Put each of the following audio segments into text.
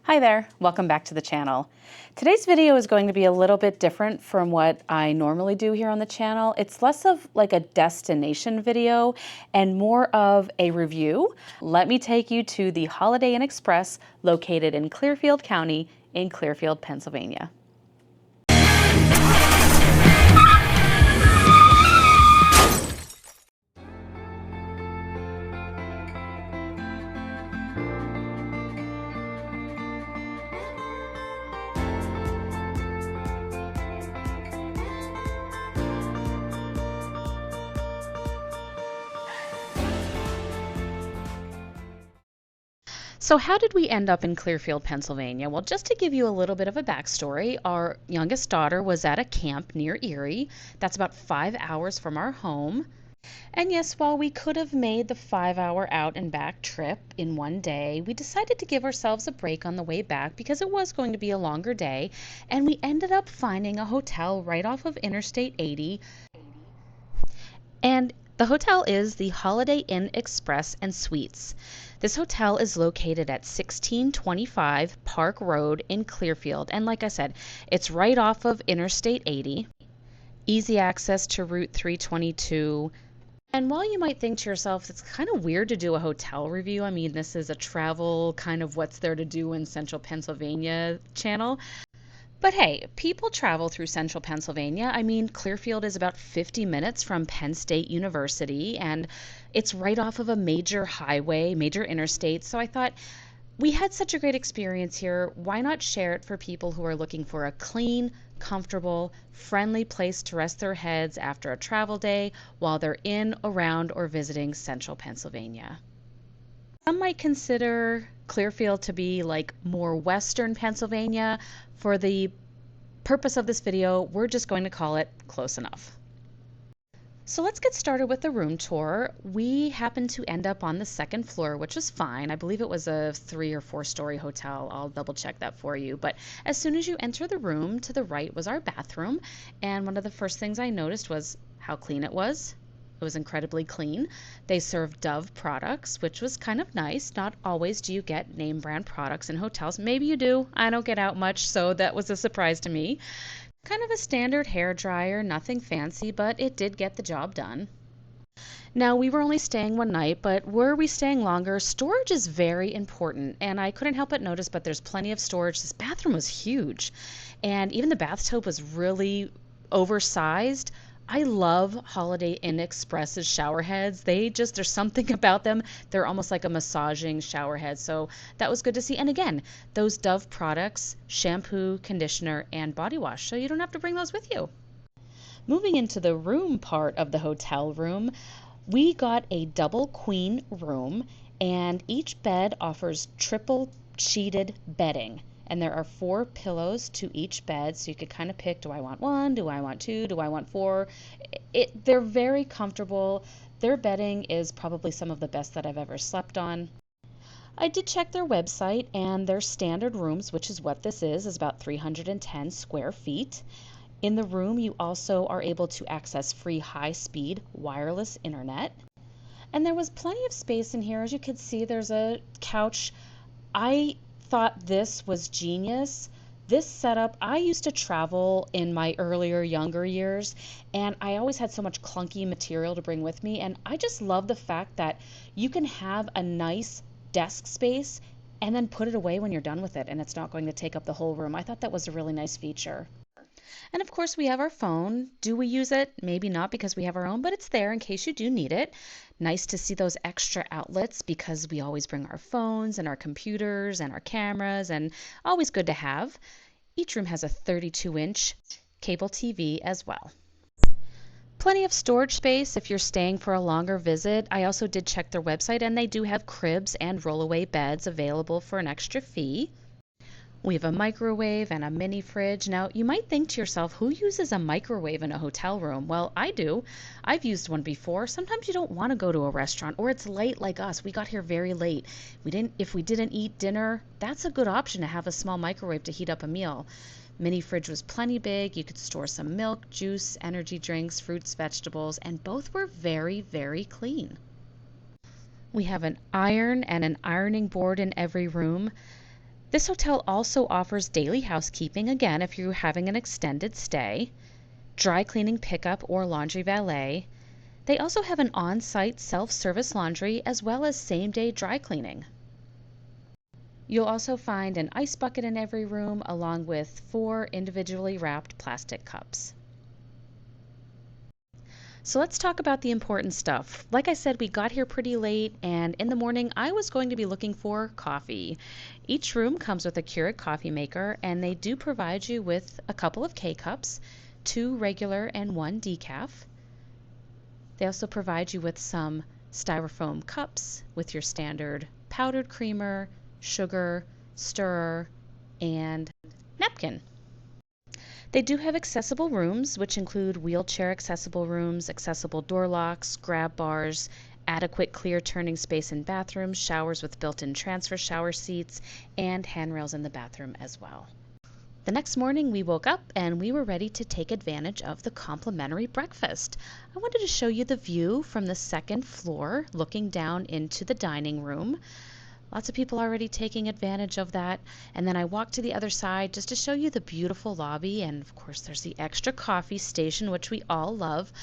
Hi there, welcome back to the channel. Today's video is going to be a little bit different from what I normally do here on the channel. It's less of like a destination video and more of a review. Let me take you to the Holiday Inn Express located in Clearfield County in Clearfield, Pennsylvania. So how did we end up in Clearfield, Pennsylvania? Well, just to give you a little bit of a backstory, our youngest daughter was at a camp near Erie. That's about 5 hours from our home. And yes, while we could have made the 5-hour out and back trip in one day, we decided to give ourselves a break on the way back because it was going to be a longer day. And we ended up finding a hotel right off of Interstate 80. And the hotel is the Holiday Inn Express and Suites. This hotel is located at 1625 Park Road in Clearfield. And like I said, it's right off of Interstate 80. Easy access to Route 322. And while you might think to yourself, it's kind of weird to do a hotel review. I mean, this is a travel kind of what's there to do in central Pennsylvania channel. But hey, people travel through central Pennsylvania. I mean, Clearfield is about 50 minutes from Penn State University, and it's right off of a major highway, major interstate. So I thought, we had such a great experience here. Why not share it for people who are looking for a clean, comfortable, friendly place to rest their heads after a travel day while they're in, around, or visiting central Pennsylvania? Some might consider Clearfield to be like more western Pennsylvania. For the purpose of this video, we're just going to call it close enough. So let's get started with the room tour. We happened to end up on the second floor, which was fine. I believe it was a 3 or 4 story hotel. I'll double check that for you. But as soon as you enter the room, to the right was our bathroom. And one of the first things I noticed was how clean it was. It was incredibly clean. They served Dove products, which was kind of nice. Not always do you get name brand products in hotels. Maybe you do. I don't get out much, so that was a surprise to me. Kind of a standard hair dryer, nothing fancy, but it did get the job done. Now, we were only staying one night, but were we staying longer? Storage is very important, and I couldn't help but notice, but there's plenty of storage. This bathroom was huge, and even the bathtub was really oversized. I love Holiday Inn Express's shower heads. There's something about them. They're almost like a massaging shower head. So that was good to see. And again, those Dove products, shampoo, conditioner, and body wash. So you don't have to bring those with you. Moving into the room part of the hotel room, we got a double queen room, and each bed offers triple sheeted bedding. And there are 4 pillows to each bed, so you could kind of pick, do I want 1, do I want 2, do I want 4? They're very comfortable. Their bedding is probably some of the best that I've ever slept on. I did check their website, and their standard rooms, which is what this is about 310 square feet. In the room, you also are able to access free high-speed wireless internet. And there was plenty of space in here. As you can see, there's a couch. I thought this was genius. This setup, I used to travel in my younger years, and I always had so much clunky material to bring with me, and I just love the fact that you can have a nice desk space and then put it away when you're done with it, and it's not going to take up the whole room. I thought that was a really nice feature. And of course, we have our phone. Do we use it? Maybe not because we have our own, but it's there in case you do need it. Nice to see those extra outlets because we always bring our phones and our computers and our cameras, and always good to have. Each room has a 32-inch cable TV as well. Plenty of storage space if you're staying for a longer visit. I also did check their website, and they do have cribs and rollaway beds available for an extra fee. We have a microwave and a mini fridge. Now, you might think to yourself, who uses a microwave in a hotel room? Well, I do. I've used one before. Sometimes you don't want to go to a restaurant, or it's late like us. We got here very late. If we didn't eat dinner, that's a good option to have a small microwave to heat up a meal. Mini fridge was plenty big. You could store some milk, juice, energy drinks, fruits, vegetables, and both were very, very clean. We have an iron and an ironing board in every room. This hotel also offers daily housekeeping, again, if you're having an extended stay, dry cleaning pickup or laundry valet. They also have an on-site self-service laundry as well as same-day dry cleaning. You'll also find an ice bucket in every room along with 4 individually wrapped plastic cups. So let's talk about the important stuff. Like I said, we got here pretty late, and in the morning I was going to be looking for coffee. Each room comes with a Keurig coffee maker, and they do provide you with a couple of K-cups, 2 regular and 1 decaf. They also provide you with some styrofoam cups with your standard powdered creamer, sugar, stirrer, and napkin. They do have accessible rooms, which include wheelchair accessible rooms, accessible door locks, grab bars, adequate clear turning space in bathrooms, showers with built-in transfer shower seats, and handrails in the bathroom as well. The next morning we woke up and we were ready to take advantage of the complimentary breakfast. I wanted to show you the view from the second floor looking down into the dining room. Lots of people already taking advantage of that. And then I walked to the other side just to show you the beautiful lobby, and of course there's the extra coffee station, which we all love.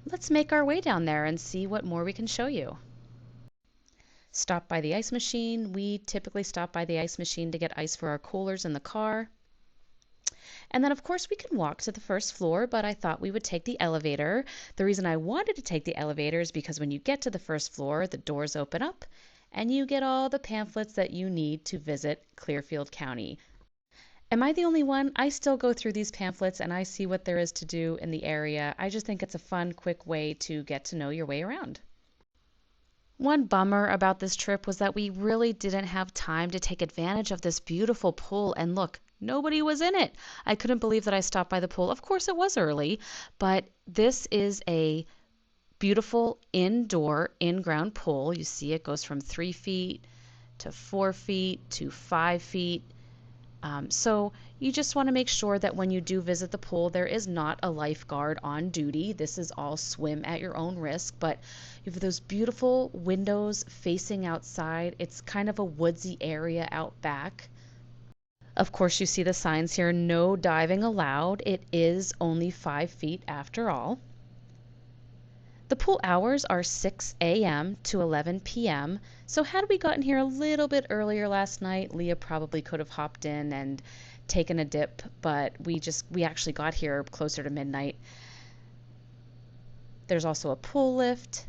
Let's make our way down there and see what more we can show you. Stop by the ice machine. We typically stop by the ice machine to get ice for our coolers in the car. And then of course we can walk to the first floor, but I thought we would take the elevator. The reason I wanted to take the elevator is because when you get to the first floor, the doors open up and you get all the pamphlets that you need to visit Clearfield County. Am I the only one? I still go through these pamphlets and I see what there is to do in the area. I just think it's a fun, quick way to get to know your way around. One bummer about this trip was that we really didn't have time to take advantage of this beautiful pool, and look, nobody was in it. I couldn't believe that I stopped by the pool. Of course it was early, but this is a beautiful indoor in-ground pool. You see it goes from 3 feet to 4 feet to 5 feet. So you just want to make sure that when you do visit the pool, there is not a lifeguard on duty. This is all swim at your own risk, but you have those beautiful windows facing outside. It's kind of a woodsy area out back. Of course, you see the signs here, no diving allowed. It is only 5 feet after all. The pool hours are 6 a.m. to 11 p.m. So had we gotten here a little bit earlier last night, Leah probably could have hopped in and taken a dip, but we actually got here closer to midnight. There's also a pool lift.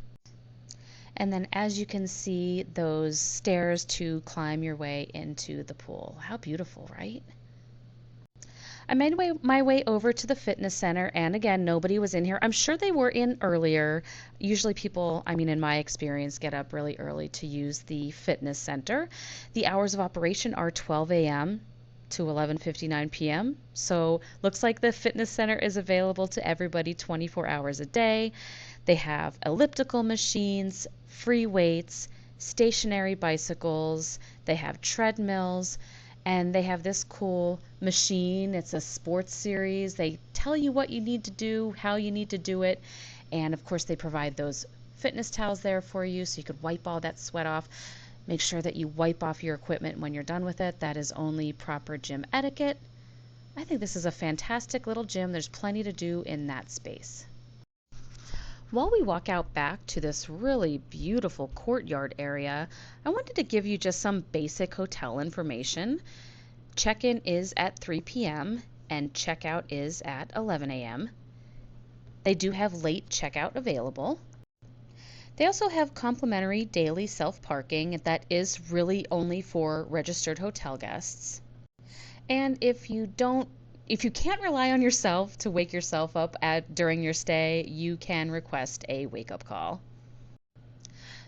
And then as you can see, those stairs to climb your way into the pool. How beautiful, right? I made my way over to the fitness center, and again, nobody was in here. I'm sure they were in earlier. Usually people, in my experience, get up really early to use the fitness center. The hours of operation are 12 a.m. to 11:59 p.m. So looks like the fitness center is available to everybody 24 hours a day. They have elliptical machines, free weights, stationary bicycles, they have treadmills, and they have this cool machine. It's a sports series. They tell you what you need to do, how you need to do it, and of course they provide those fitness towels there for you so you could wipe all that sweat off. Make sure that you wipe off your equipment when you're done with it. That is only proper gym etiquette. I think this is a fantastic little gym. There's plenty to do in that space. While we walk out back to this really beautiful courtyard area, I wanted to give you just some basic hotel information. Check-in is at 3 p.m. and checkout is at 11 a.m. They do have late checkout available. They also have complimentary daily self-parking that is really only for registered hotel guests. And if you can't rely on yourself to wake yourself up during your stay, you can request a wake-up call.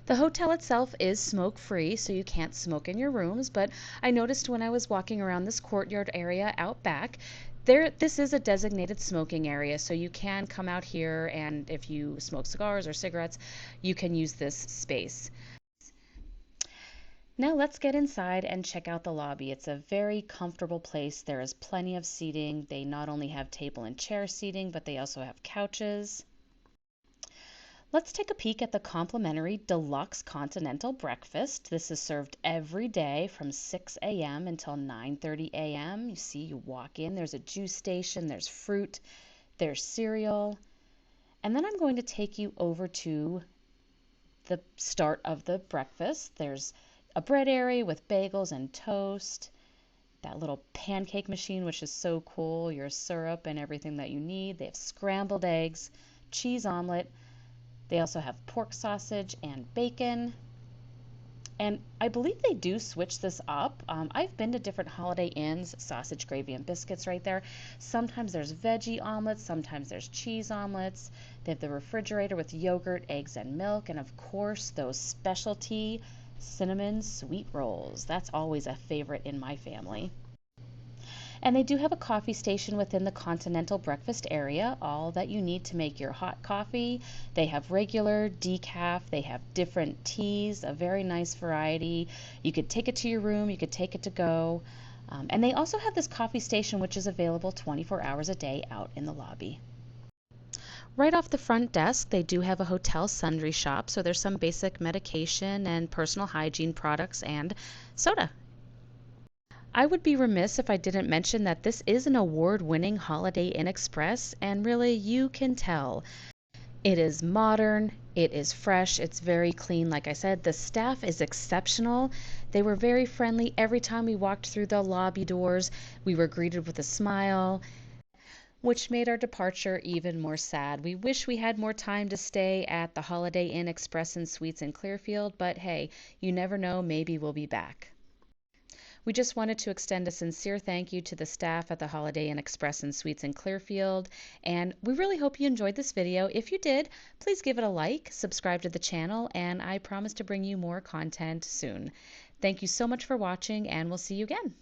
The hotel itself is smoke-free, so you can't smoke in your rooms, but I noticed when I was walking around this courtyard area out back, this is a designated smoking area, so you can come out here, and if you smoke cigars or cigarettes, you can use this space. Now let's get inside and check out the lobby. It's a very comfortable place. There is plenty of seating. They not only have table and chair seating, but they also have couches. Let's take a peek at the complimentary deluxe continental breakfast. This is served every day from 6 a.m. until 9:30 a.m. You see, you walk in, there's a juice station, there's fruit, there's cereal. And then I'm going to take you over to the start of the breakfast. There's a bread area with bagels and toast, that little pancake machine, which is so cool, your syrup and everything that you need. They have scrambled eggs, cheese omelet. They also have pork sausage and bacon. And I believe they do switch this up. I've been to different Holiday Inns, sausage, gravy, and biscuits right there. Sometimes there's veggie omelets, sometimes there's cheese omelets. They have the refrigerator with yogurt, eggs, and milk, and of course those specialty cinnamon sweet rolls. That's always a favorite in my family. And they do have a coffee station within the continental breakfast area, all that you need to make your hot coffee. They have regular, decaf, they have different teas, a very nice variety. You could take it to your room, you could take it to go. And they also have this coffee station which is available 24 hours a day out in the lobby. Right off the front desk, they do have a hotel sundry shop, so there's some basic medication and personal hygiene products and soda. I would be remiss if I didn't mention that this is an award-winning Holiday Inn Express, and really you can tell. It is modern, it is fresh, it's very clean. Like I said, the staff is exceptional. They were very friendly every time we walked through the lobby doors. We were greeted with a smile, which made our departure even more sad. We wish we had more time to stay at the Holiday Inn Express and Suites in Clearfield, but hey, you never know, maybe we'll be back. We just wanted to extend a sincere thank you to the staff at the Holiday Inn Express and Suites in Clearfield, and we really hope you enjoyed this video. If you did, please give it a like, subscribe to the channel, and I promise to bring you more content soon. Thank you so much for watching, and we'll see you again.